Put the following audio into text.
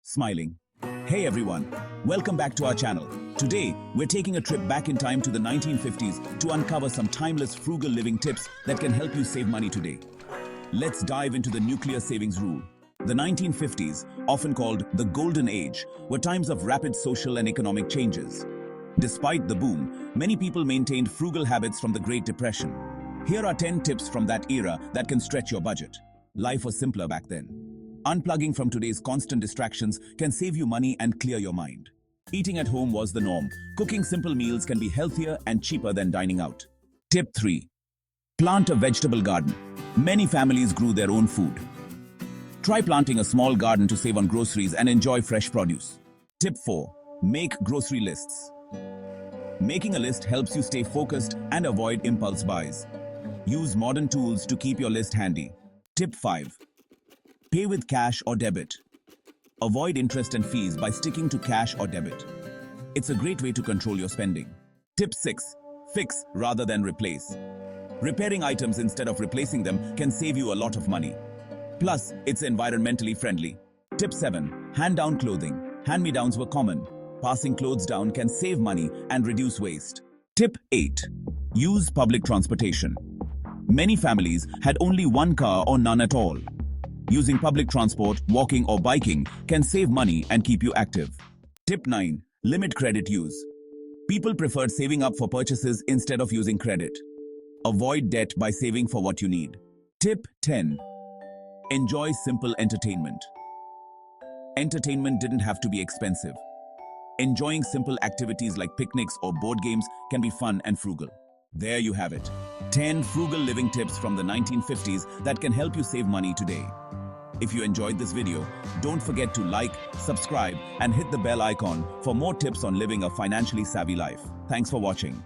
smiling. Hey everyone, welcome back to our channel. Today, we're taking a trip back in time to the 1950s to uncover some timeless frugal living tips that can help you save money today. Let's dive into the nuclear savings rule. The 1950s, often called the Golden Age, were times of rapid social and economic changes. Despite the boom, many people maintained frugal habits from the Great Depression. Here are 10 tips from that era that can stretch your budget. Life was simpler back then. Unplugging from today's constant distractions can save you money and clear your mind. Eating at home was the norm. Cooking simple meals can be healthier and cheaper than dining out. Tip 3. Plant a vegetable garden. Many families grew their own food. Try planting a small garden to save on groceries and enjoy fresh produce. Tip 4. Make grocery lists. Making a list helps you stay focused and avoid impulse buys. Use modern tools to keep your list handy. Tip 5. Pay with cash or debit. Avoid interest and fees by sticking to cash or debit. It's a great way to control your spending. Tip 6. Fix rather than replace. Repairing items instead of replacing them can save you a lot of money. Plus, it's environmentally friendly. Tip 7. Hand down clothing. Hand-me-downs were common. Passing clothes down can save money and reduce waste. Tip 8. Use public transportation. Many families had only one car or none at all. Using public transport, walking or biking can save money and keep you active. Tip 9. Limit credit use. People preferred saving up for purchases instead of using credit. Avoid debt by saving for what you need. Tip 10. Enjoy simple entertainment. Entertainment didn't have to be expensive. Enjoying simple activities like picnics or board games can be fun and frugal. There you have it. 10 frugal living tips from the 1950s that can help you save money today. If you enjoyed this video, don't forget to like, subscribe, and hit the bell icon for more tips on living a financially savvy life. Thanks for watching.